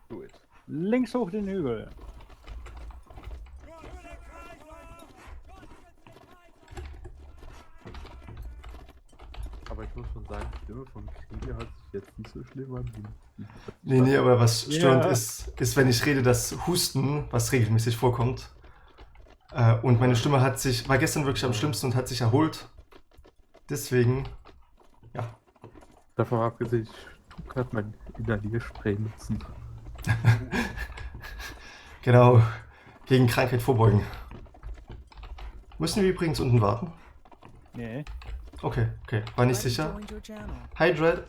Do it. Links hoch den Hügel. Aber ich muss schon sagen, die Stimme von Krieger hört sich jetzt nicht so schlimm an. Nee, aber was störend Ja. ist, wenn ich rede, das Husten, was regelmäßig vorkommt. Und meine Stimme war gestern wirklich am schlimmsten und hat sich erholt. Deswegen, ja. Davon abgesehen, ich tue gerade mein Inhalierspray nutzen. Genau, gegen Krankheit vorbeugen. Müssen wir übrigens unten warten? Nee. Okay, war nicht sicher. Hi, Dread.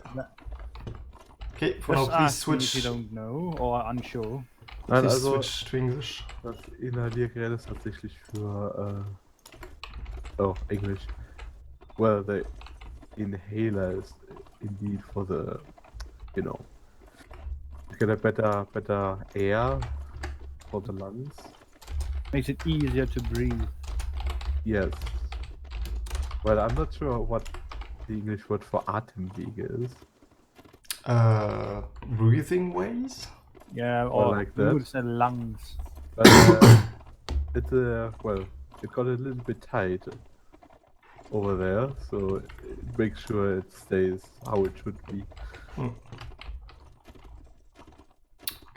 Okay, for now, Just please ask me if you switch. don't know or unsure. Nein, Please also switch to English. das Inhaliergerät ist tatsächlich für Englisch. Well, the inhaler is indeed for the, you know, you get a better air for the lungs. Makes it easier to breathe. Yes. Well, I'm not sure what the English word for Atemwege is. Breathing ways? Yeah, Or or like you that. would say lungs. But it's well, it got a little bit tight over there, so make sure it stays how it should be.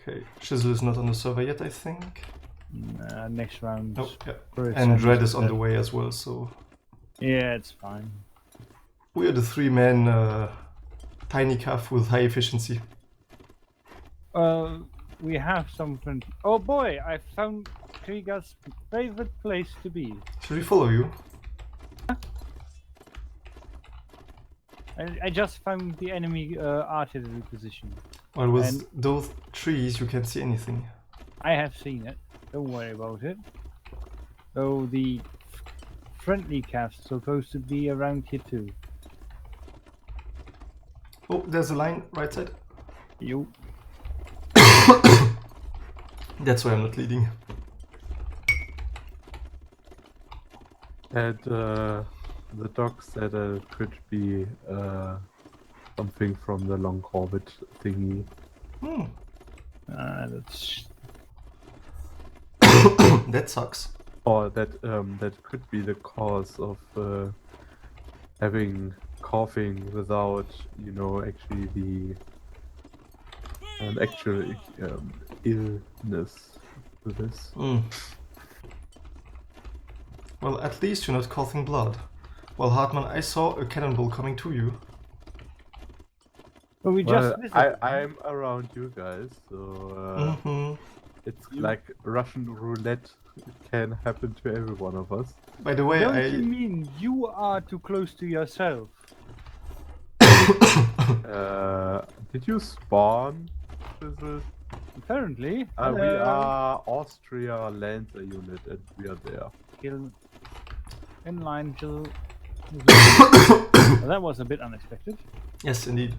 Okay, Shizzel is not on the server yet, I think. Next round. Nope, yeah. Very And soon. Dread is on the way as well, so Yeah, it's fine. we are the three-man tiny calf with high efficiency. We have something. Oh boy, I found Krieger's favorite place to be. Should we follow you? I just found the enemy artillery position. Well, with And- those trees, you can't see anything. I have seen it. Don't worry about it. So the friendly calf's supposed to be around here too. Oh, there's a line, right side. You. That's why I'm not leading. And the dog said it could be something from the long orbit thingy. That's That sucks. Or that that could be the cause of having coughing without, you know, actually the actual illness with this. Well, at least you're not coughing blood. Well, Hartmann, I saw a cannonball coming to you. well, we Well, just visited. I'm around you guys, so it's like Russian roulette. It can happen to every one of us. By the way, Don't you mean you are too close to yourself? Did you spawn? Shizzel? Apparently. We are Austria Lancer unit, and we are there. Kill in line to. Well, that was a bit unexpected. Yes, indeed.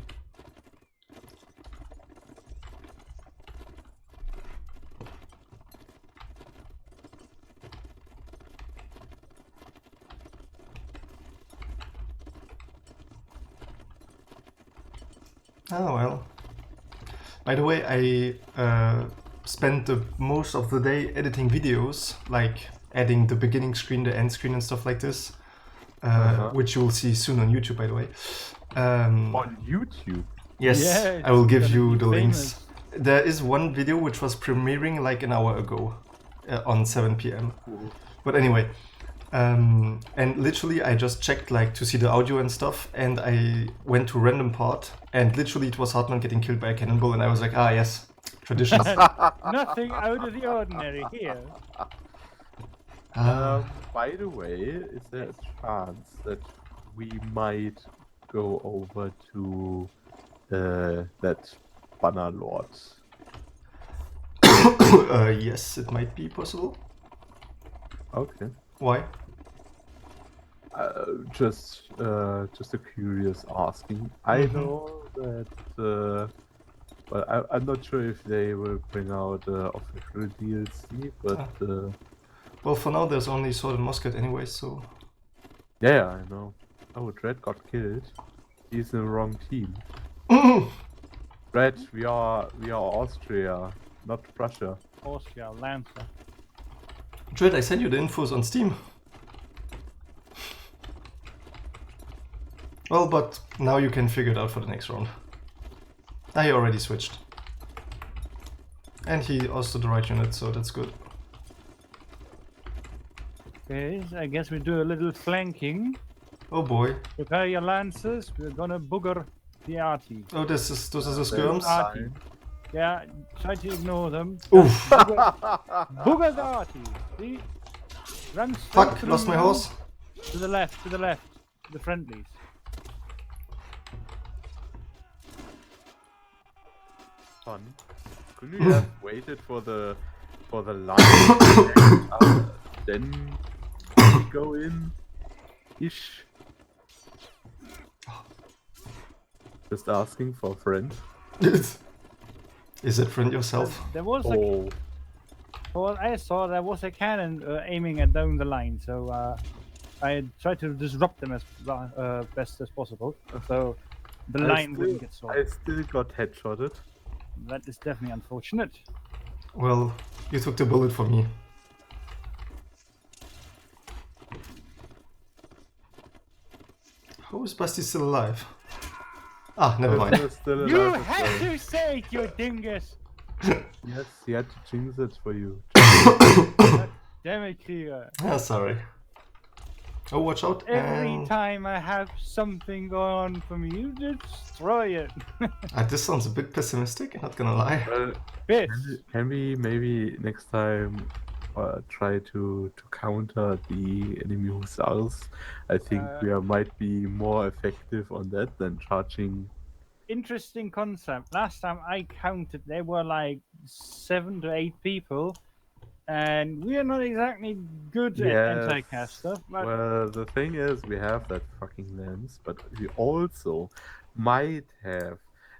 Oh well. By the way, I spent the most of the day editing videos, like adding the beginning screen, the end screen and stuff like this, which you will see soon on YouTube, by the way. On YouTube? Yes, Yeah, I will it's give gonna you be the links. famous. There is one video which was premiering like an hour ago on 7 p.m. Cool. But anyway, and literally I just checked like to see the audio and stuff, and I went to random part, and literally it was Hartmann getting killed by a cannonball, and I was like, ah yes, traditions. Nothing out of the ordinary here. By the way, is there a chance that we might go over to that Banner Lord? Yes, it might be possible. Okay. Why? Just a curious asking. I know that. Well, I'm not sure if they will bring out official DLC, but Well, for now there's only sword and musket anyway, so. yeah, I know. Oh, Dread got killed. He's in the wrong team. Red, we are Austria, not Prussia. Austria, Lancer. Dread, I sent you the infos on Steam. Well, but now you can figure it out for the next round. He already switched. And he also the right unit, so that's good. Okay, so I guess we do a little flanking. Oh boy. Prepare your lancers. We're gonna booger the arty. Oh, those is the skirms. Arty. Yeah, try to ignore them. Oof. Booger the arty. See? Run straight Fuck, through lost my them. horse. To the left, to the left. To the friendlies. Fun. Couldn't we have waited for the line then go in? Ish. Just asking for a friend. Is it friend yourself? There was Oh, well, I saw there was a cannon aiming at down the line, so I tried to disrupt them as best as possible, so the line wouldn't get I sorted. still got headshotted. That is definitely unfortunate. Well, you took the bullet for me. How is Basti still alive? Ah, never mind. You're still You alive as had well. to say it, you dingus! Yes, he had to jinx it for you. Damn it, kRIEGER. Ah, sorry. Oh, watch out. Every And... time I have something going on for me, you destroy it. this sounds a bit pessimistic, not gonna lie. Well, Bitch. can we maybe next time try to counter the enemy hussars? I think we might be more effective on that than charging. Interesting concept. Last time I counted, there were like 7 to 8 people, and we are not exactly good at anti-cast stuff. But Well, the thing is, we have that fucking lens, but we also might have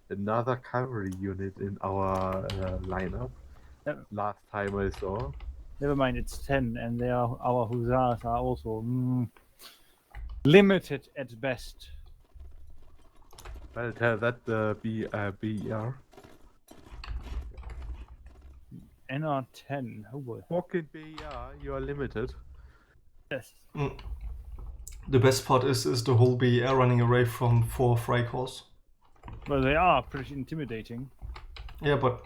another cavalry unit in our lineup. Last time I saw. never mind, it's 10, and our hussars are also limited at best. Well, tell that the BER. NR10. Oh boy. Fucking BER, you are limited. Yes. The best part is the whole BER running away from 4 Freikorps. Well, they are pretty intimidating. Yeah, but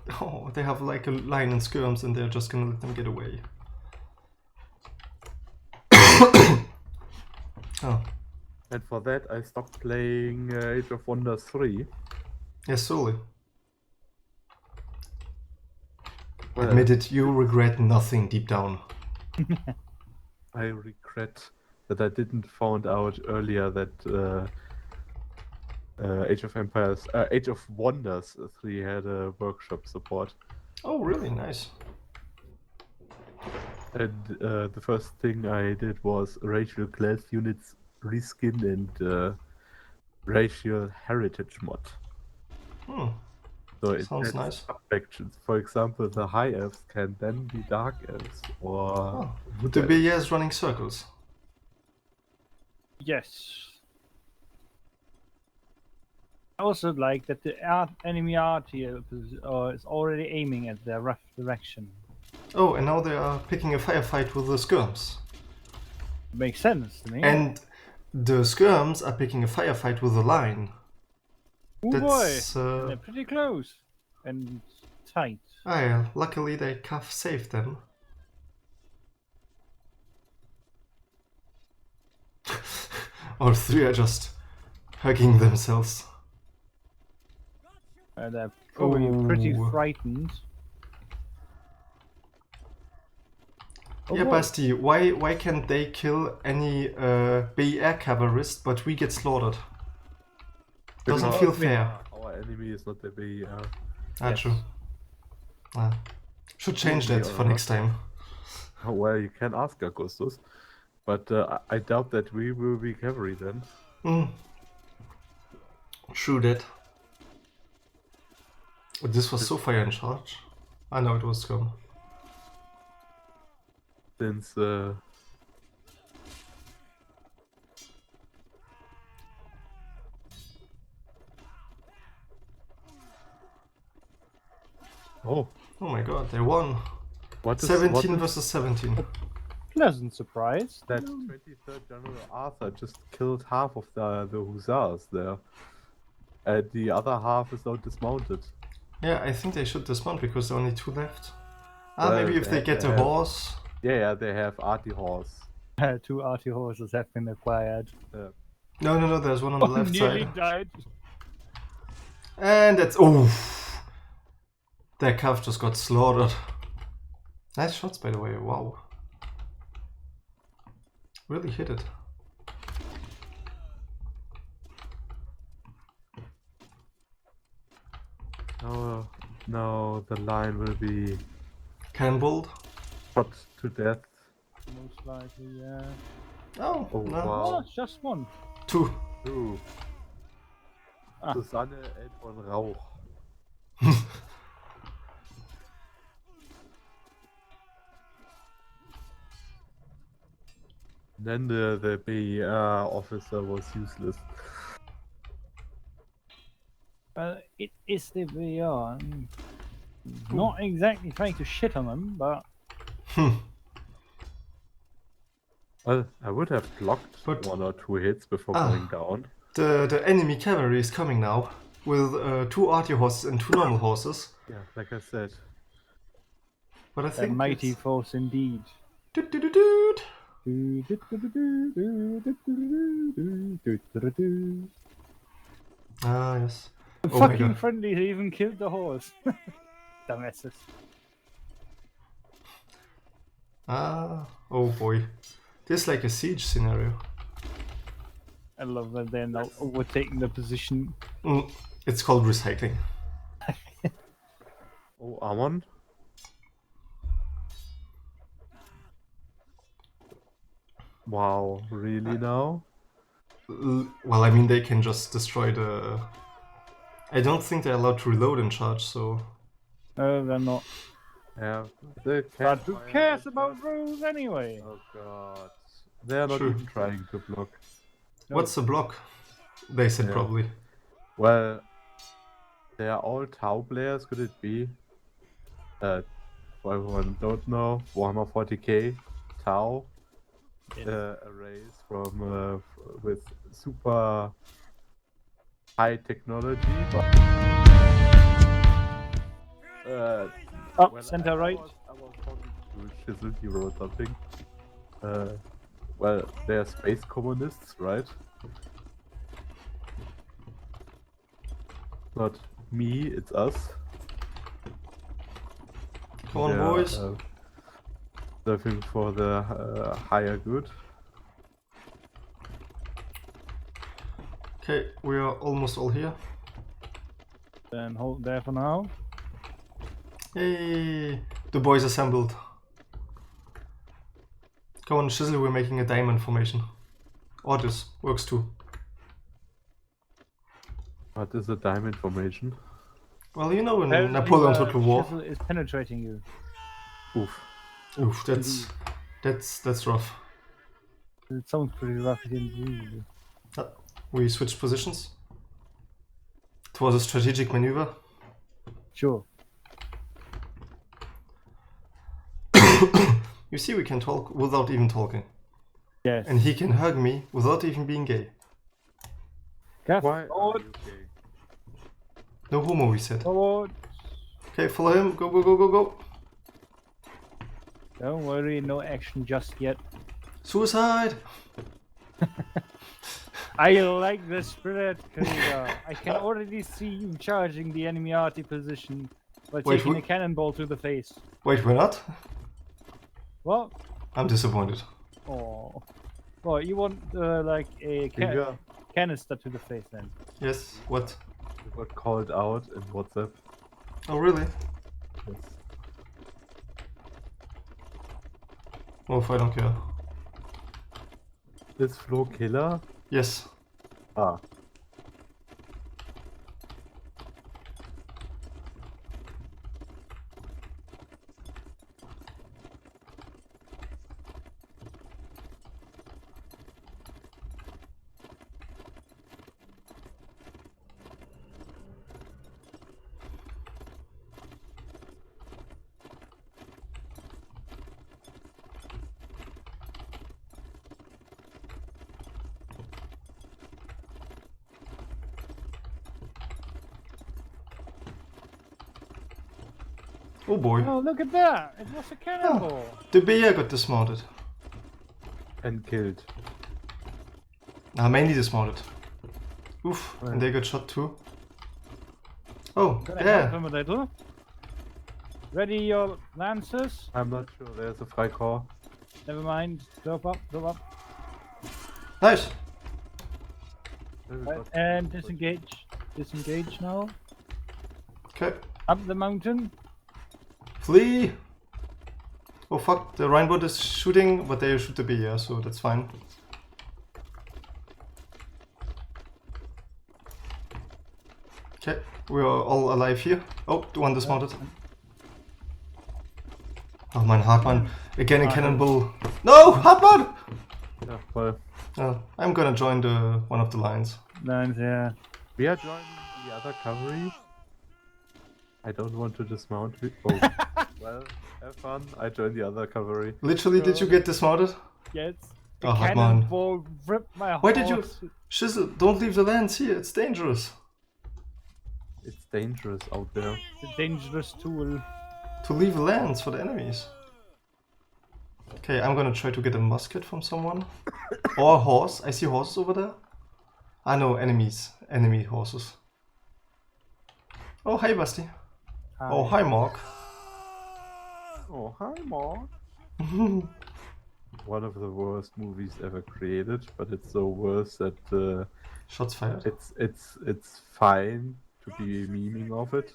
they have like a line and skirms and they're just gonna let them get away. Oh. And for that, I stopped playing Age of Wonders 3. Yes, solely. Well, Admit it, you regret nothing deep down. I regret that I didn't found out earlier that Age of Wonders 3 had a workshop support. Oh, really? Nice. And the first thing I did was racial class units reskin and racial heritage mod. Hmm. So it Sounds has nice. sub-factions. For example, the high elves can then be dark elves or wood The elves. BER is running circles. Yes. I also like that the enemy arty is already aiming at the rough direction. Oh, and now they are picking a firefight with the skirms. Makes sense to me. And the skirms are picking a firefight with the line. Oh That's, boy, they're pretty close and tight. yeah, luckily they cuff saved them. All 3 are just hugging themselves. They're probably pretty Oh. frightened. Oh, Yeah, boy. Basti, why can't they kill any BER cavalrist, but we get slaughtered? Doesn't Because feel fair. Our enemy is not the BER. Ah, Yes. true. Should change that for next time. Well, you can ask Augustus, but I doubt that we will be cavalry then. True that. This was so fire in charge. I know it was scum. Since Oh, Oh my god, they won. what is 17 versus 17. Pleasant surprise. that 23rd General Arthur just killed half of the hussars there. And the other half is now dismounted. Yeah, I think they should dismount because there are only 2 left. Ah, Well, maybe if they get they a have- horse. Yeah, they have arty horse. 2 arty horses have been acquired. No, there's one on the left Nearly side. died. And that's... Oh! Their calf just got slaughtered. Nice shots, by the way. Wow. Really hit it. No, the line will be Cannonballed. shot to death. Most likely, yeah. Oh, Oh, no. wow. Oh, it's just one. 2. Ooh. Ah. Susanne hält von Rauch. Then the BER officer was useless. Well, it is the VR. Not exactly trying to shit on them, but Well, I would have blocked But- 1 or 2 hits before Ah. going down. The enemy cavalry is coming now. With 2 arty horses and 2 normal horses. Yeah, like I said. But I a think mighty it's... force indeed. Doot. Ah, yes. The Oh my fucking god. friendlies even killed the horse. Dumbasses. Ah, oh boy. This is like a siege scenario. I love that they're now overtaking the position. It's called recycling. Oh, Amon? Wow, really now? Well, I mean, they can just destroy the... I don't think they're allowed to reload in charge, so... No, they're not. Yeah, they But can't who fire cares that about much. rules anyway? Oh god. They're not True. even trying to block. What's the block? They said Yeah. probably. Well, they are all Tau players, could it be? For everyone who don't know, Warhammer 40k, Tau, a race from with super high technology. But, Up, well, center right. I was talking to Shizzel, he wrote something. Well, they're space communists, right? Not me, it's us. Come on, They're, boys. Serving for the higher good. Okay, we are almost all here. Then hold there for now. Hey, the boys assembled. Come on, Shizzel, we're making a diamond formation. Or this works too. What is a diamond formation? Well, you know, in Apparently, Napoleon Total War. Shizzel is penetrating you. Oof. Oof, that's rough. It sounds pretty rough indeed. We switched positions. It was a strategic maneuver. Sure. You see, we can talk without even talking. Yes. And he can hug me without even being gay. Careful. Why are Forward. you gay? No homo, we said. Forward. Okay, follow him. Go, go, go, go, go. Don't worry, no action just yet. Suicide! I like the spirit, kRIEGER. I can already see you charging the enemy arty position by Wait, taking who- a cannonball to the face. Wait, we're not? What? I'm disappointed. Oh. Well, you want like a Finger, canister to the face then? Yes, what? you got called out in WhatsApp. Oh, really? Yes. Oh, if I don't care. Is Flo killer? Yes. Ah. Oh boy. Oh, look at that! It was a cannonball! The bear got dismounted. And killed. Mainly dismounted. Oof, and they got shot too. Oh, Can I help there. him a little? Ready your lancers? I'm not sure. There's a Freikorps. Never mind. Drop up, drop up. Nice. Right, and disengage. Disengage now. Okay. Up the mountain. Flee! Oh fuck, the Rhine bot is shooting, but they shoot the bear, so that's fine. Okay, we are all alive here. Oh, the one dismounted. Oh man, Hartmann. Again a cannonball. No! Hartmann! Yeah, well, I'm gonna join the one of the lines. Lines, yeah. we are joining the other cavalry. I don't want to dismount. Oh, well, have fun. I joined the other cavalry. Literally, did you get dismounted? Yes. Oh, The Hartmann. cannonball ripped my Why did you... horse. Shizzel, don't leave the lands here, it's dangerous. It's dangerous out there. It's a dangerous tool. To leave lands for the enemies. Okay, I'm gonna try to get a musket from someone. Or a horse. I see horses over there. Ah no, enemies. Enemy horses. Oh, hi Basti. Oh, hi Mark. Oh, hi, Mark. One of the worst movies ever created, but it's so worse that Shots fired. it's fine to be memeing of it.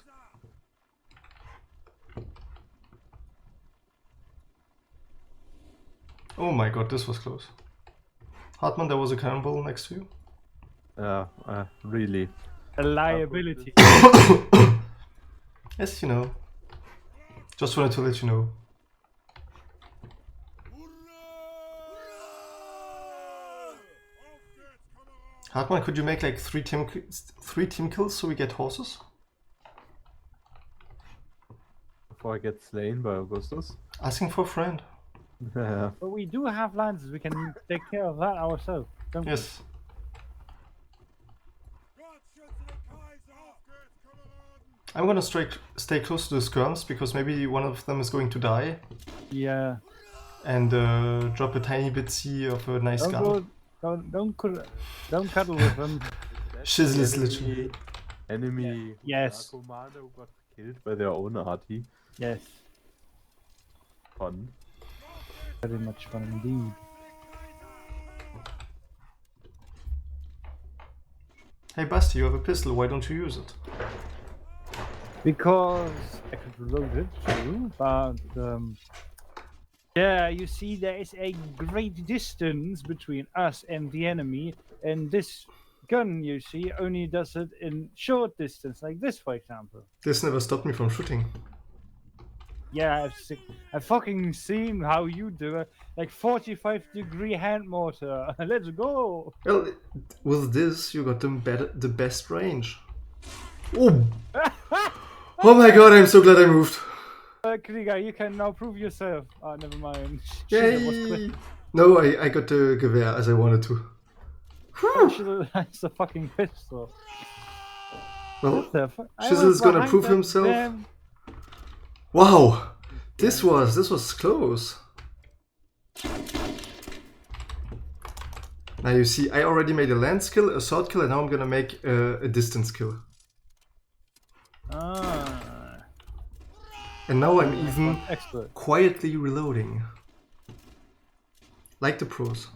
Oh my god, this was close. Hartmann, there was a cannonball next to you. Really. A liability. Yes, you know. Just wanted to let you know. Hartmann, could you make like three team kills so we get horses? Before I get slain by Augustus. Asking for a friend. Yeah. But we do have lances. We can take care of that ourselves. Don't we? Yes. I'm gonna stay close to the skirms because maybe one of them is going to die. Yeah. And drop a tiny bitsy of a nice gun. Don't cuddle with them. Shizzel is literally... Enemy Yes. commander who got killed by their own arty. Yes. Fun. Very much fun indeed. Hey Basti, you have a pistol, why don't you use it? Because I could reload it too, but yeah, you see there is a great distance between us and the enemy, and this gun, you see, only does it in short distance, like this, for example. This never stopped me from shooting. Yeah, I've fucking seen how you do it, like 45-degree hand mortar. Let's go! Well, with this you got the best range. Oh! Oh my god, I'm so glad I moved. kRIEGER, you can now prove yourself. Oh, never mind. Shizzel was Yay! quick. No, I got the Gewehr as I wanted to. Shizzel has a fucking pistol. Well, What the fuck? I Shizzel was is gonna behind prove that himself. damn- Wow! This was close. Now you see, I already made a lance kill, a sword kill, and now I'm gonna make a distance kill. Ah. And now I'm even Expert. quietly reloading. Like the pros.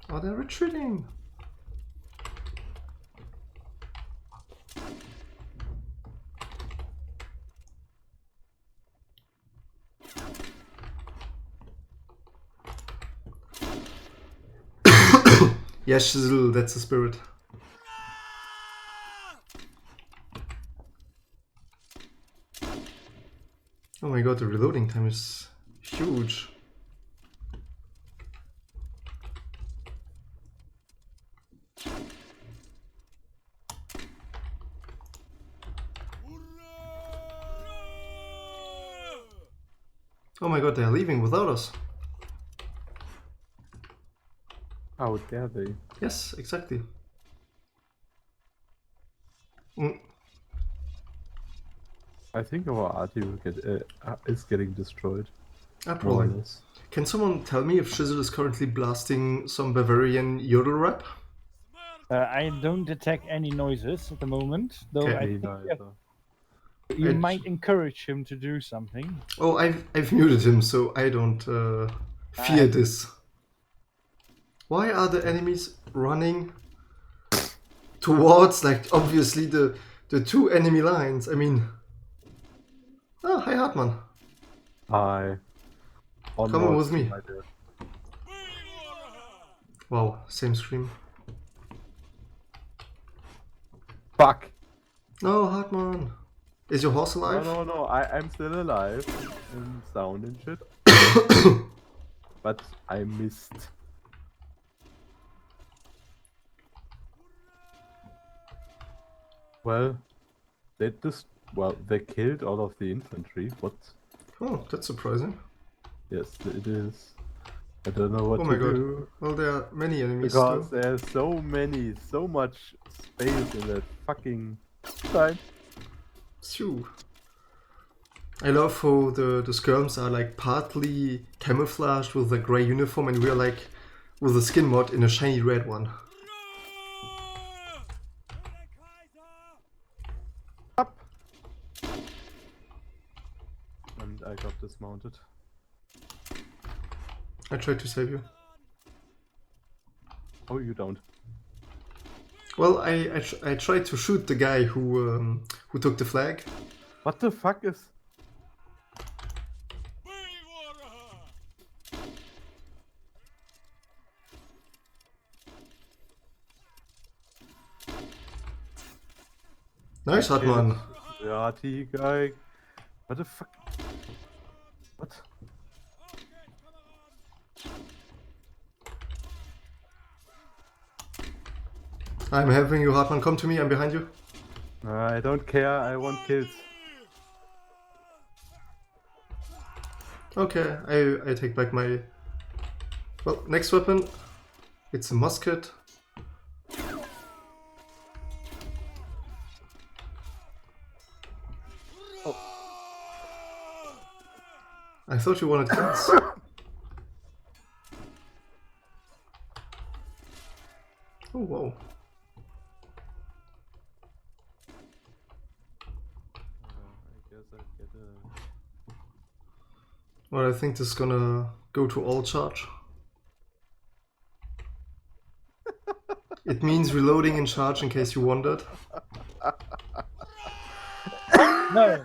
Oh, they're retreating! Yes, Shizzel, that's the spirit. Oh my god, the reloading time is huge. Oh my god, they're leaving without us. How dare they? Yes, exactly. I think our arty will is getting destroyed. More or Probably. less. Can someone tell me if Shizzel is currently blasting some Bavarian yodel rap? I don't detect any noises at the moment, though Okay. I Me think neither. you I- might encourage him to do something. Oh, I've muted him, so I don't fear I- this. Why are the enemies running towards, like, obviously the two enemy lines? I mean... Oh, hi Hartmann. Hi. Come on Onwards with to me. my death. Wow, same stream. Fuck! No, Hartmann. Is your horse alive? No, I'm still alive and sound and shit. But I missed. Well, they killed all of the infantry. What? Oh, that's surprising. Yes, it is. I don't know what Oh to my god. do. Well, there are many enemies Because still. there's so much space in that fucking line. Phew. I love how the skirms are like partly camouflaged with a grey uniform and we're like with a skin mod in a shiny red one. Up! And I got dismounted. I tried to save you. Oh, you don't. Well, I tried to shoot the guy who took the flag. What the fuck is... Nice, Hartmann. The RT guy. What the fuck? What? I'm having you, Hartmann. Come to me. I'm behind you. I don't care, I want kills. Okay, I take back my... Well, next weapon. It's a musket. I thought you wanted kills. Oh, whoa. I guess I get a... Well, I think this is gonna go to all charge. It means reloading and charge in case you wondered. No,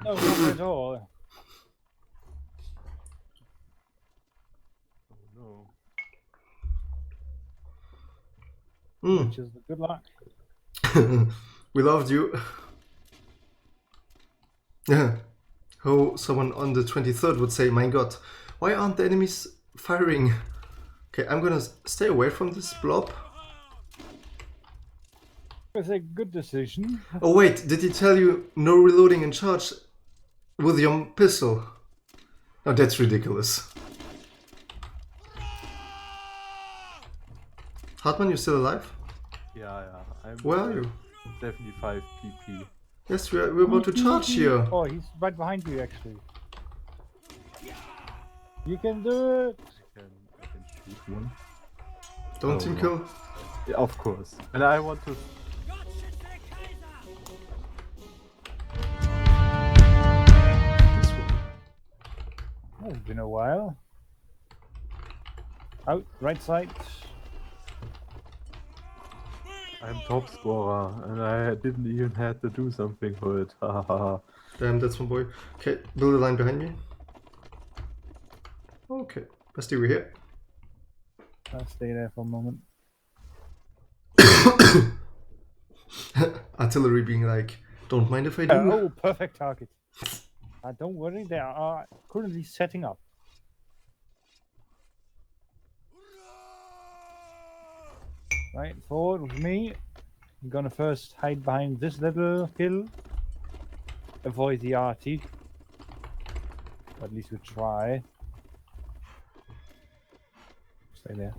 not at all. Oh no. Which is the good luck. We loved you. Yeah. How someone on the 23rd would say, my god, why aren't the enemies firing? Okay, I'm gonna stay away from this blob. It's a good decision. Oh wait, did he tell you no reloading and charge with your pistol? No, that's ridiculous. Hartmann, you still alive? Yeah. I'm Where are you? 75 PP. Yes, we're about to charge here. Oh, he's right behind you, actually. You can do it. I can shoot one. Don't Oh, team no. kill. Yeah, of course. And I want to... Oh, it's been a while. Out, right side. I'm top scorer and I didn't even have to do something for it. Hahaha. Damn, that's my boy. Okay, build a line behind me. Okay, Basti, we're here. I'll stay there for a moment. Artillery being like, don't mind if I do. Oh, perfect target. Don't worry, they are currently setting up. Right, forward with me. I'm gonna first hide behind this little hill. Avoid the RT. At least we try. Stay there.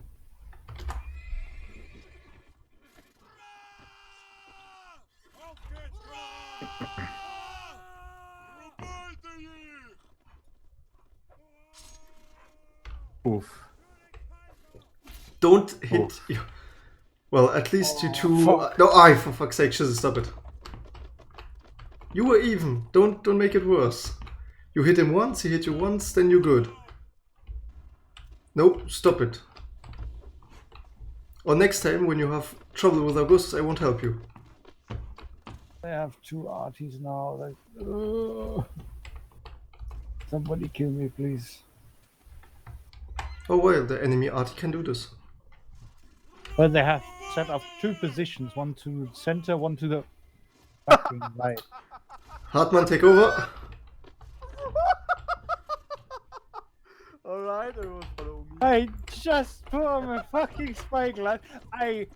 move. Don't hit. Well, at least you two. fuck. No, I for fuck's sake, Shizzel, stop it. You were even. Don't make it worse. You hit him once, he hit you once, then you're good. No, stop it. Or next time when you have trouble with Augustus, I won't help you. I have 2 arties now. Like, somebody kill me, please. Oh well, the enemy arty can do this. But they have set up 2 positions, one to the center, one to the fucking right. Hartmann, take over. Alright, everyone follow me. I just put on my fucking spike line. I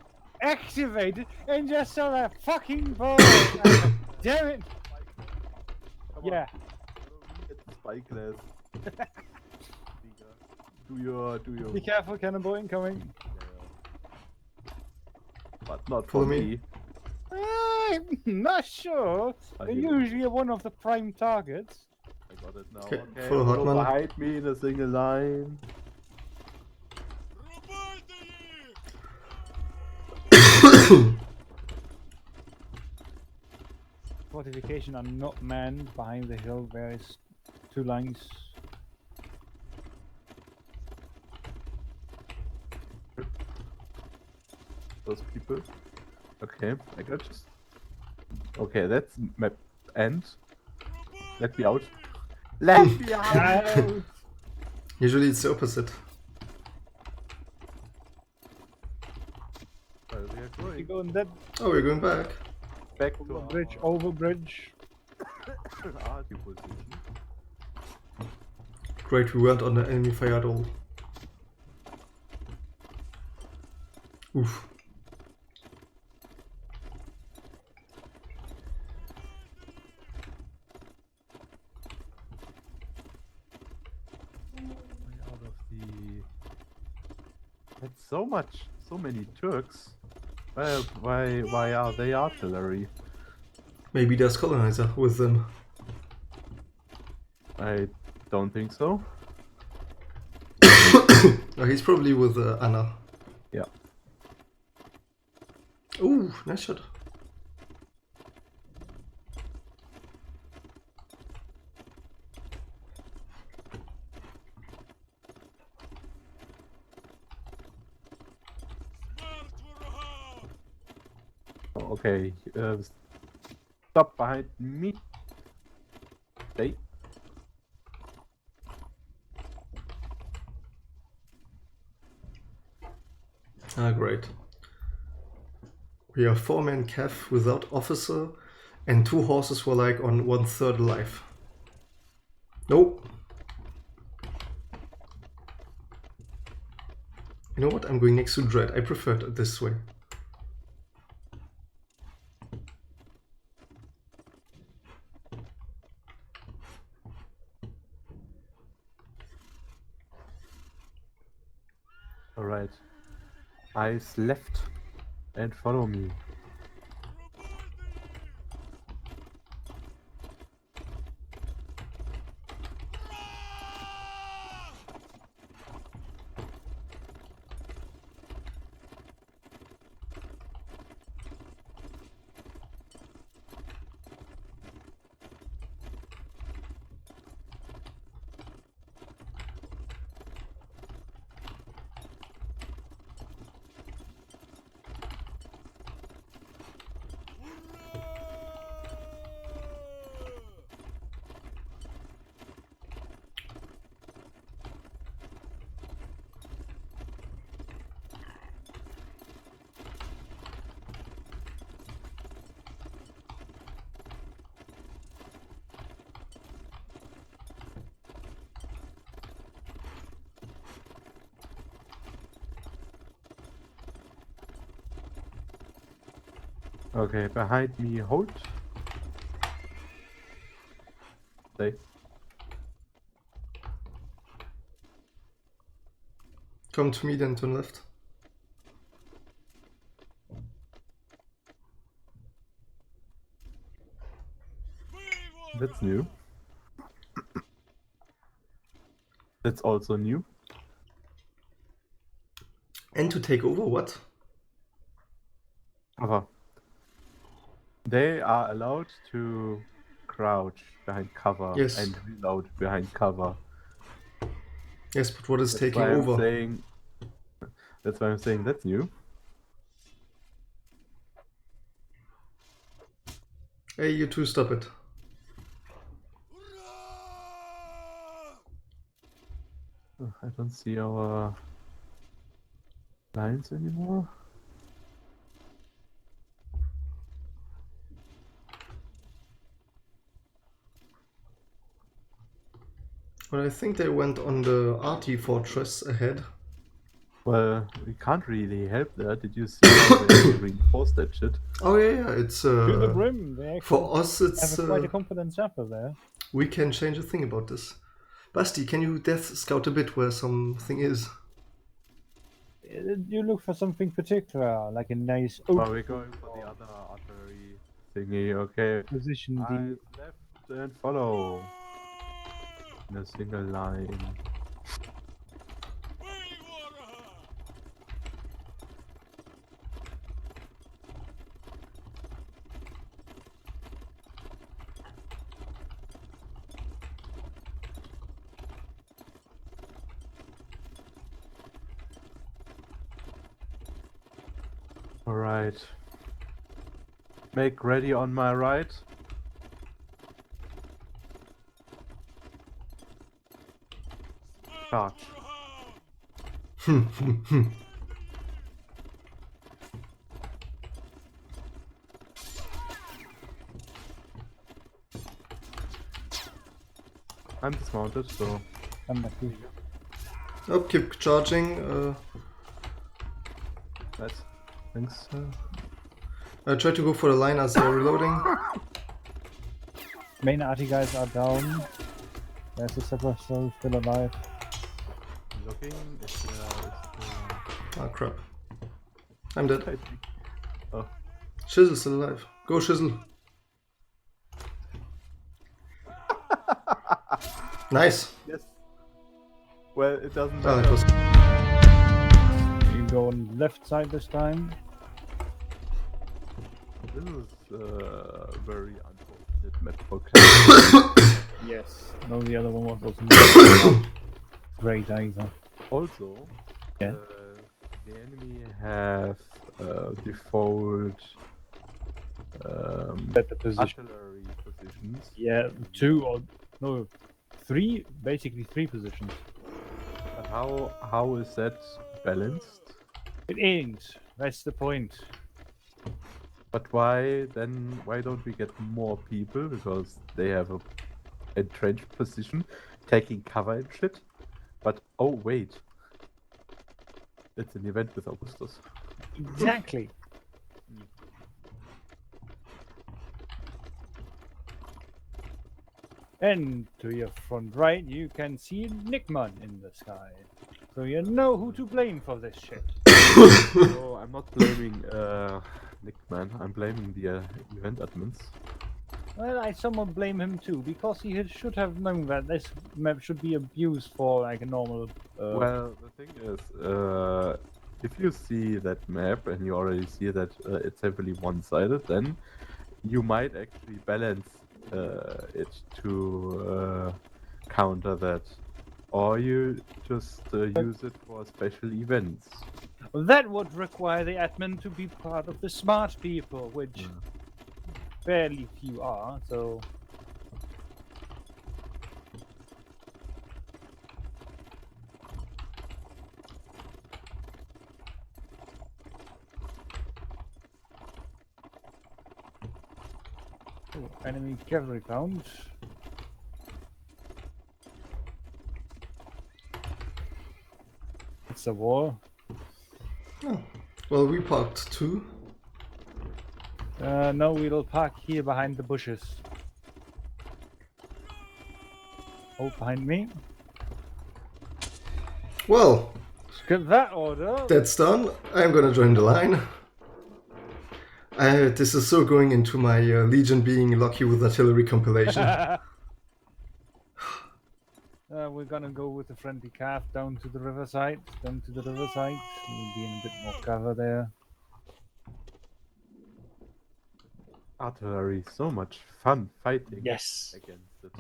activated and just saw that fucking ball. Damn it! Come Yeah. on, follow me at the spy class. Do your Be careful, cannonball incoming. But not Follow for me. me. I'm not sure. I They're hear you. usually one of the prime targets. I got it now. Okay, Okay, follow Hartmann. behind me in a single line. Fortification are not manned behind the hill. There is 2 lines. Those people. Okay, I got just. Okay, that's map end. Let me out. Let me out! Usually it's the opposite. Well, we are You going go in that Oh, we're going back. back to bridge, our over bridge. arty position. Great, we weren't on the enemy fire at all. Oof. Way out of the. That's so many Turks. Well, why are they artillery? Maybe there's colonizer with them. I don't think so. Oh, he's probably with Anna. Yeah. Ooh, nice shot. Okay, stop behind me. Stay. Ah, great. We are 4-man cav without officer, and 2 horses were like on 1/3 alive. Nope. You know what? I'm going next to Dread. I prefer it this way. Alright. Eyes left and follow me. Okay, behind me, hold. Stay. Come to me, then turn left. That's new. That's also new. And to take over what? Cover. They are allowed to crouch behind cover Yes. and reload behind cover. Yes, but what is That's taking why I'm over? saying. That's why I'm saying that's new. Hey, you two, stop it. I don't see our lines anymore. Well, I think they went on the RT fortress ahead. Well, we can't really help there. Did you see how they reinforced that shit? Oh yeah, it's To the brim. They actually for us. It's have quite a confident chapter there. we can change a thing about this. Basti, can you death scout a bit where something is? You look for something particular, like a nice Oh, oak we're going for the other artillery thingy. Okay. position. Eyes left and follow. In a single line. Alright. Make ready on my right. Charge. I'm dismounted, so. I'm lucky. Oh, keep charging. Nice. Thanks. Try to go for the line as they're reloading. Main arty guys are down. There's a separation still alive. Looking. It's Ah, crap. I'm dead. I think. Oh. Shizzle's still alive. Go, Shizzel. Nice. Yes. Well, it doesn't Ah, matter. it was. You go on left side this time. This is very unfortunate map for class. Yes. No, the other one wasn't great either. Also, Yeah. the enemy have default Better position. artillery positions. Yeah, 2 or no, 3. Basically 3 positions. But how is that balanced? It ain't. That's the point. But why then? Why don't we get more people? Because they have a entrenched position, taking cover and shit. But oh wait, it's an event with Augustus. Exactly. And to your front right, you can see Nickman in the sky. So you know who to blame for this shit. So I'm not blaming Nickman. I'm blaming the event admins. Well, I somewhat blame him too, because he should have known that this map should be abused for like a normal. Well, the thing is, if you see that map and you already see that it's heavily one-sided, then you might actually balance it to counter that, or you just use it for special events. That would require the admin to be part of the smart people, which fairly few are. So. Oh, enemy cavalry found. It's a war. Oh. Well, we parked 2. No, we'll park here behind the bushes. Oh, behind me. Well, Get that order. that's done. I'm gonna join the line. This is so going into my Legion being lucky with artillery compilation. We're gonna go with the friendly calf down to the riverside. We'll be in a bit more cover there. Artillery, so much fun fighting Yes. against it.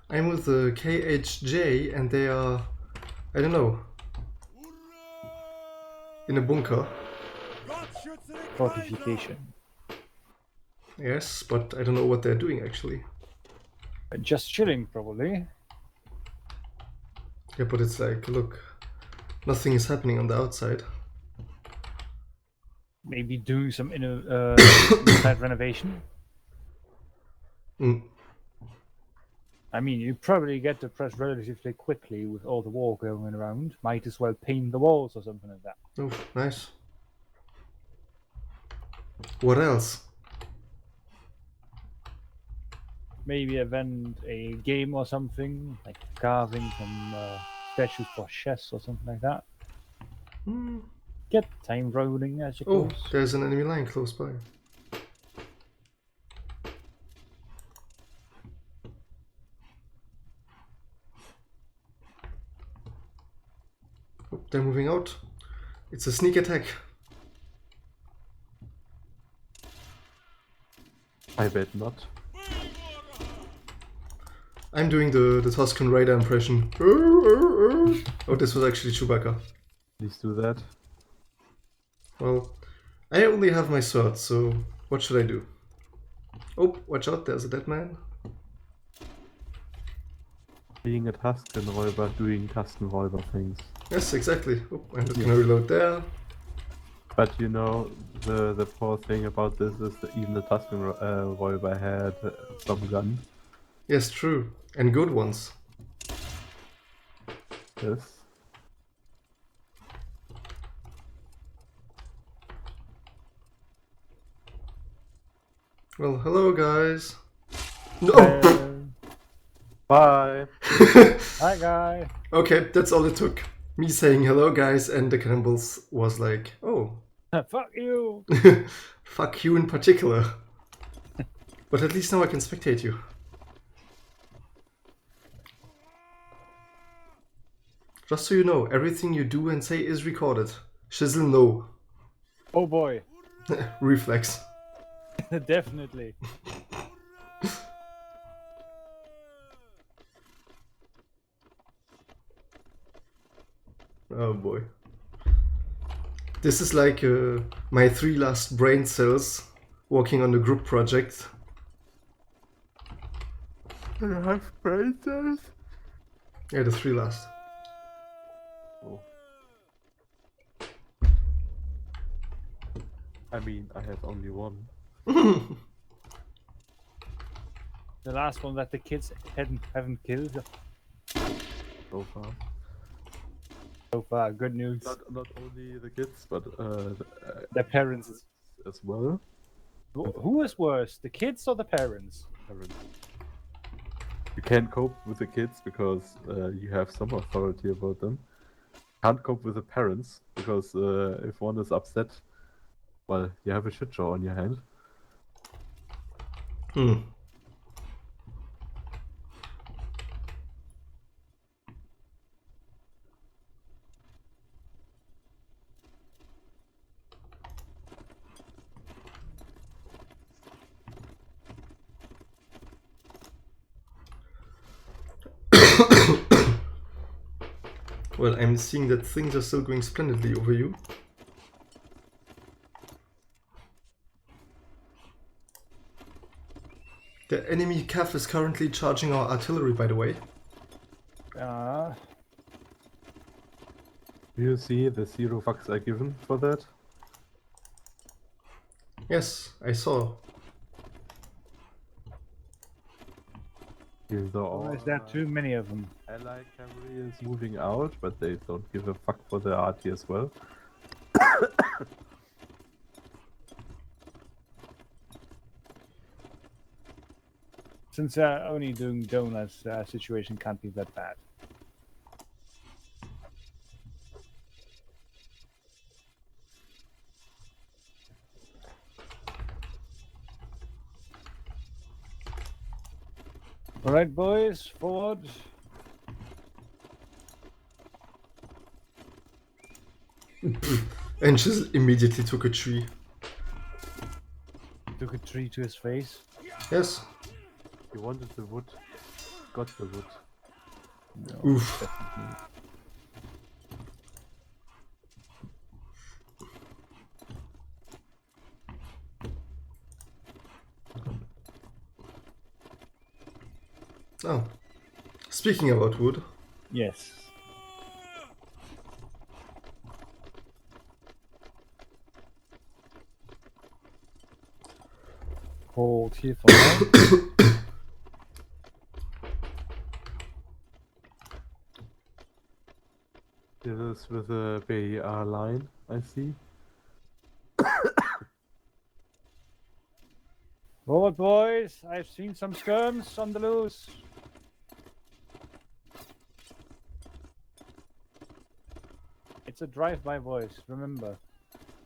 I'm with the KHJ and they are, I don't know, in a bunker. Fortification. Yes, but I don't know what they're doing actually. Just chilling, probably. Yeah, but it's like, look, nothing is happening on the outside. Maybe doing some inside renovation. Mm. I mean, you probably get the press relatively quickly with all the war going around. Might as well paint the walls or something like that. Oh, nice. What else? Maybe event a game or something, like carving some statues for chess or something like that. Mm. Get time rolling, I Oh, suppose. there's an enemy line close by. Oh, they're moving out. It's a sneak attack. I bet not. I'm doing the Tusken Raider impression. Oh, this was actually Chewbacca. Please do that. Well, I only have my sword, so what should I do? Oh, watch out, there's a dead man. Being a Tuskenräuber, doing Tuskenräuber things. Yes, exactly. Oh, I'm just gonna reload there. But you know, the poor thing about this is that even the Tuskenräuber had some gun. Yes, true. And good ones. Yes. Well, hello guys. No! Bye! Hi, guy. Okay, that's all it took. Me saying hello guys and the cannibals was like, oh, Fuck you. fuck you in particular. But at least now I can spectate you. Just so you know, everything you do and say is recorded. Shizzel, no. Oh boy. Reflex. Definitely. Oh boy. This is like my 3 last brain cells working on a group project. You have brain cells? Yeah, the 3 last. Oh. I mean, I have only one. The last one that the kids haven't killed So far. so far. Good news. Not only the kids, but The parents. as well. Who is worse, the kids or the parents? Parents. You can't cope with the kids because you have some authority about them. Can't cope with the parents because if one is upset, well, you have a shit show on your hand. Hmm. Well, I'm seeing that things are still going splendidly over you. The enemy CAF is currently charging our artillery, by the way. Uh, Do you see the 0 fucks are given for that? Yes, I saw. Even though or all is there too many of them? Allied cavalry is moving out, but they don't give a fuck for the arty as well. Since they're only doing donuts, situation can't be that bad. All right, boys, forward. And Shizzel immediately took a tree. Took a tree to his face. Yes. He wanted the wood. Got the wood. No, Oof. definitely. Oh. Speaking about wood. Yes. Hold here for now. This is with a BR line, I see. Forward, boys. I've seen some skirms on the loose. It's a drive-by, boys. Remember.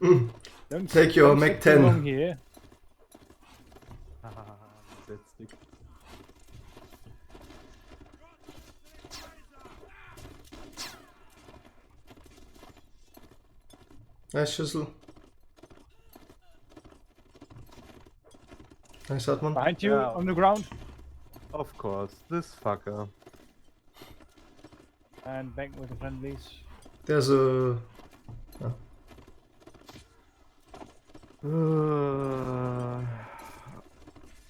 Mm. Don't Take your don't Mac stick too 10. long here. Dead stick. Nice Shizzel. Nice Hartmann. Behind you, Yeah. on the ground. Of course, this fucker. And back with the friendlies. There's a...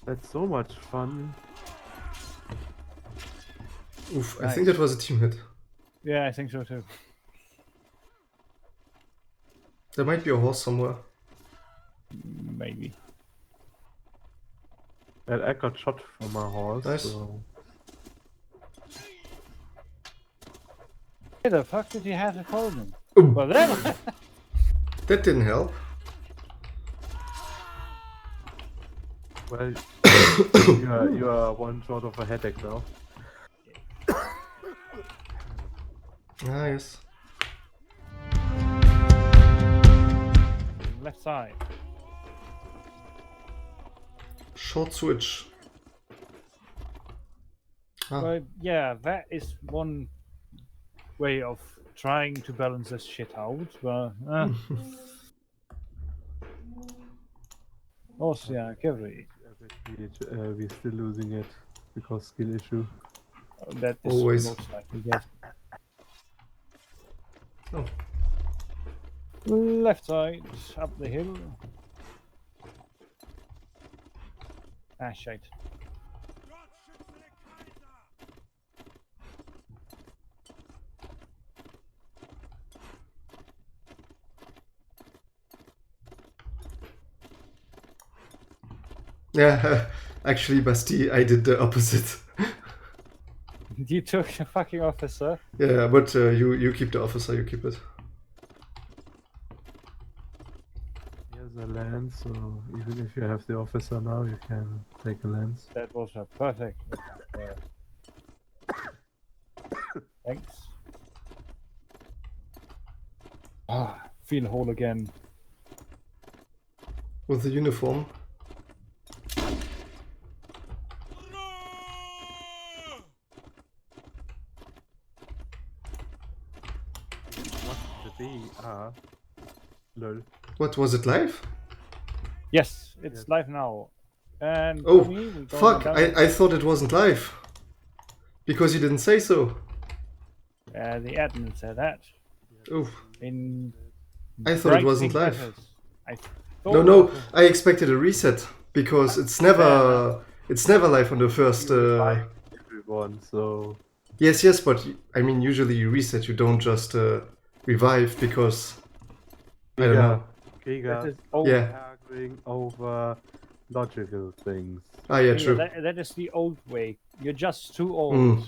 That's so much fun. Oof, I Nice. think that was a team hit. Yeah, I think so too. There might be a horse somewhere. Maybe. And I got shot from my horse, Nice. so... Where the fuck did you have to call me? Ooh, Well, then. that didn't help. Well, you are one short of a headache now. Ah, yes. Left side. Short switch. Ah, But yeah, that is one way of trying to balance this shit out. But also, yeah, kRIEGER. We're still losing it because skill issue. That is Always. most likely, yes. oh. Left side, up the hill. Ah, shite. Yeah, actually, Basti, I did the opposite. You took a fucking officer. Yeah, but you keep the officer, you keep it. Here's a lance, so even if you have the officer now, you can take a lance. That was a perfect. Thanks. Ah, feel whole again. With the uniform. What the BR? Lol. What, was it live? Yes, it's Yes. live now. And Oh, Tommy, we're going fuck, down. I thought it wasn't live. Because you didn't say so. The admin said that. Oh, In I thought it bright wasn't pink live. letters. I No, thought no, it was- I expected a reset. Because it's never live on the first... Everyone, so... Yes, yes, but I mean, usually you reset, you don't just revive because... I don't know. Krieger. That is old. Yeah. Arguing over logical things. Ah, yeah, Yeah, true. that is the old way. You're just too old. Mm.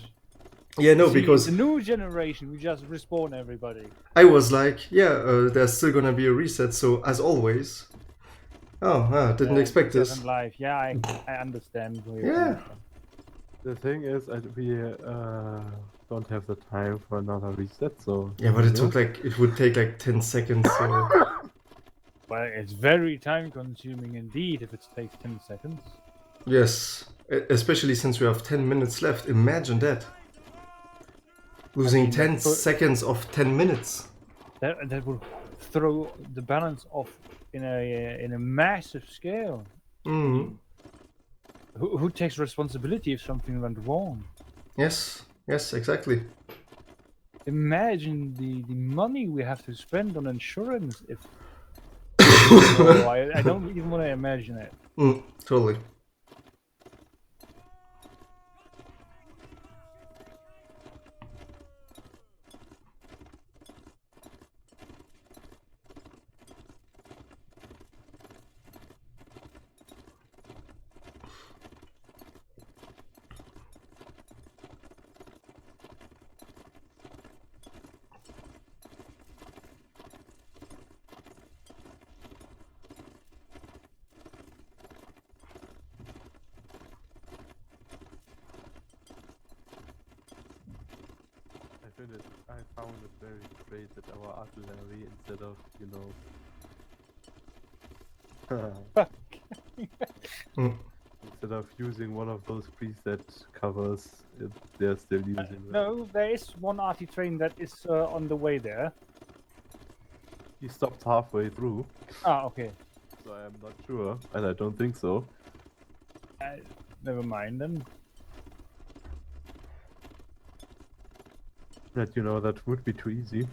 Yeah, no, See, because the new generation, we just respawn everybody. I was like, yeah, there's still gonna be a reset, so as always. Oh, didn't expect this. Life. Yeah, I understand. Where you're Yeah. coming from. The thing is, we don't have the time for another reset, so... Yeah, but you it took know? like, it would take like 10 seconds, so... Well, it's very time consuming indeed if it takes 10 seconds. Yes, especially since we have 10 minutes left. Imagine that. Losing mean, 10 seconds of 10 minutes. That would throw the balance off in a massive scale. Mm. Who takes responsibility if something went wrong? Yes, yes, exactly. Imagine the money we have to spend on insurance if... Oh, I don't even want to imagine it. Totally. I found it very great that our artillery, instead of, you know, instead of using one of those preset covers, they're still using them. No, there is one arty train that is on the way there. He stopped halfway through, Ah, okay. so I am not sure, and I don't think so. Never mind then. That, you know, that would be too easy.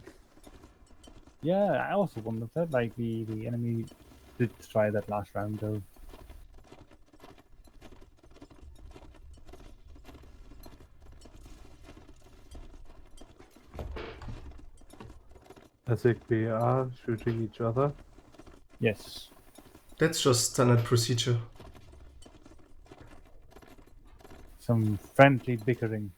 Yeah, I also wondered that. Like the enemy did try that last round though. I think we are shooting each other. Yes. That's just standard procedure. Some friendly bickering.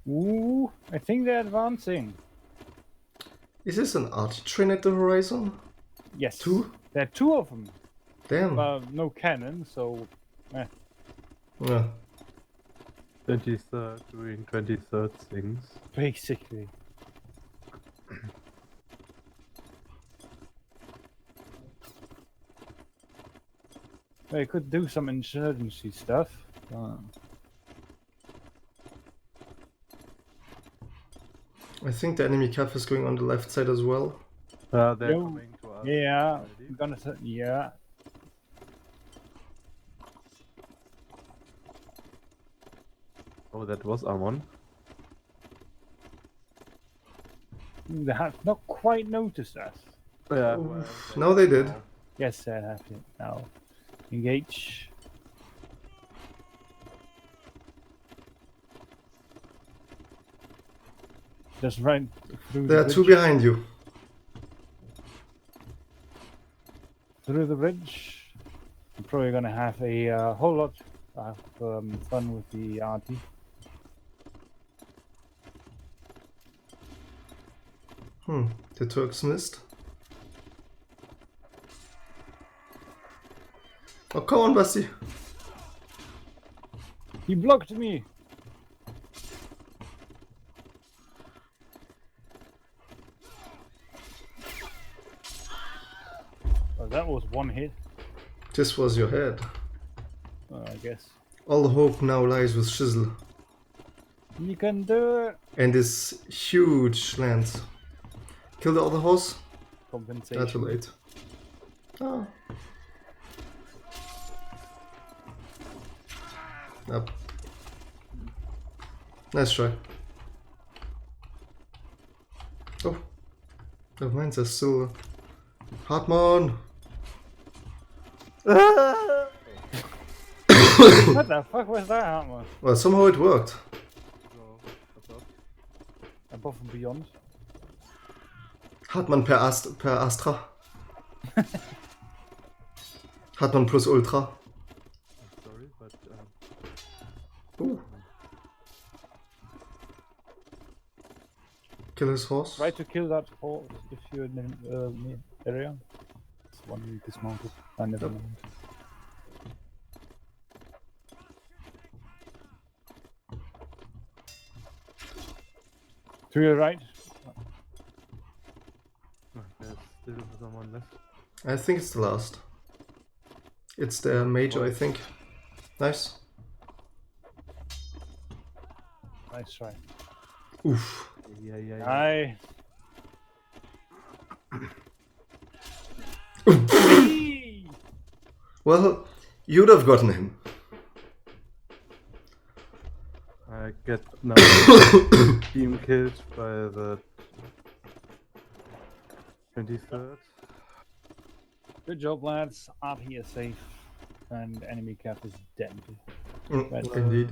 Ooh, I think they're advancing. Is this an arty train at the horizon? Yes. Two? There are two of them. Damn. No cannon, so... Yeah. 23rd doing 23rd things. Basically. They could do some insurgency stuff. I think the enemy cav is going on the left side as well. They're Yo, coming to us. yeah, already. I'm gonna say, yeah. Oh, that was Amon. They have not quite noticed us. Yeah, well, no, they did. Yes, I have it now. Engage. Just right through There the are two bridge. behind you. Through the bridge. I'm probably gonna have a whole lot of fun with the RT. The Turks missed. Oh, come on, Basti. He blocked me. Oh, that was one hit. This was your head. I guess. All hope now lies with Shizzel You can do it. and this huge lance. Kill the other horse? Compensation. Too late. Oh. Up. Nice try. Oh. The mines are still... Hartmann! What the fuck was that, Hartmann? Well, somehow it worked. So, above. Above and beyond. Hartmann per Astra. Hartmann plus Ultra. I'm sorry, but Ooh. Kill his horse. Try to kill that horse if you're in the area. It's one we dismounted. I never mind. To your right. there's still someone left. I think it's the last. It's the major, I think. Nice. Nice try. Oof. Yeah. Aye. Well, you'd have gotten him. I get now team killed by the 23rd. Good job, lads. RT is safe, and enemy cap is dead. Indeed.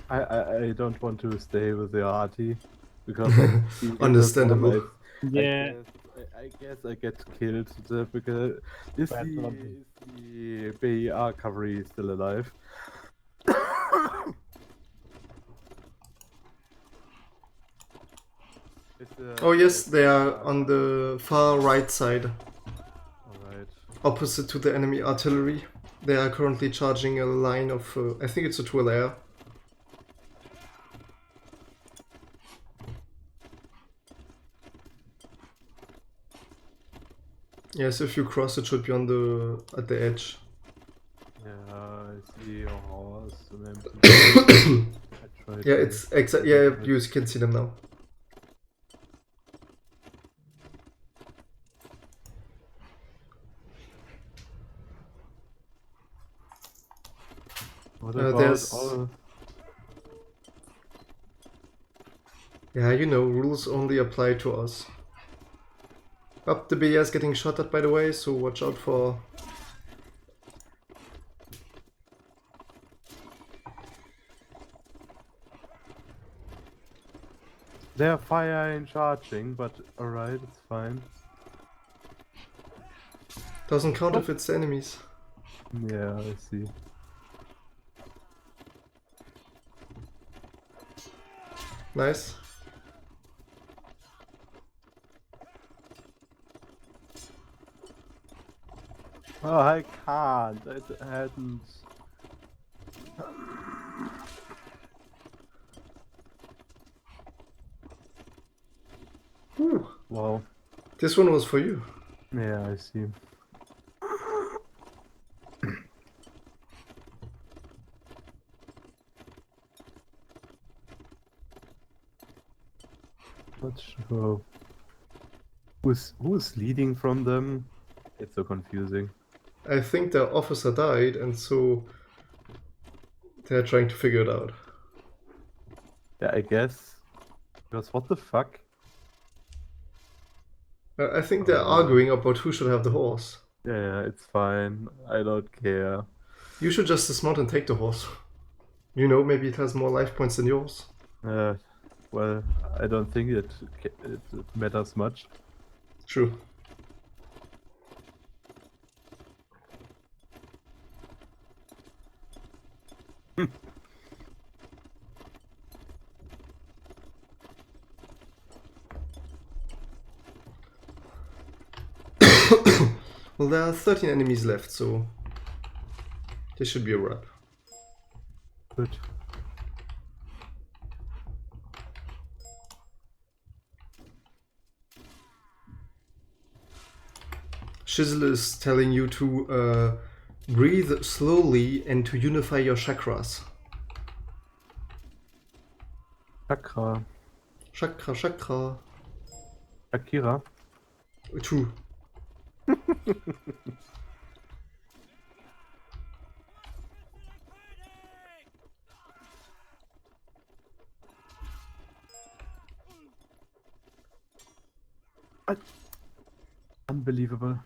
I don't want to stay with the RT because of the Understandable. internet. Yeah. I guess I get killed because is Bad blood. the BER cavalry still alive? Oh yes, they are on the far right side, Alright. opposite to the enemy artillery. They are currently charging a line of, I think it's a 12 air. Yes, if you cross, it should be on the at the edge. Yeah, I see your horse. And then I tried Yeah, to- it's exact. Yeah, you can see them now. What about there's- all? Yeah, you know, rules only apply to us. Up, the BS getting shot at, by the way, so watch out for. They're firing charging, but alright, it's fine. Doesn't count if it's enemies. Yeah, I see. Nice. Oh, I can't. It hadn't. Whew. Wow. This one was for you. Yeah, I see. Not sure. Who's leading from them? It's so confusing. I think their officer died, and so they're trying to figure it out. Yeah, I guess. Because what the fuck? I think they're arguing about who should have the horse. Yeah, it's fine. I don't care. You should just dismount and take the horse. You know, maybe it has more life points than yours. Well, I don't think it matters much. True. Well, there are 13 enemies left, so this should be a wrap. Good. Shizzel is telling you to breathe slowly and to unify your chakras. Chakra. Chakra. Akira. True. Unbelievable.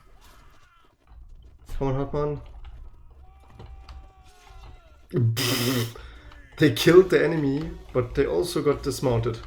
Come on, Hartmann. They killed the enemy, but they also got dismounted.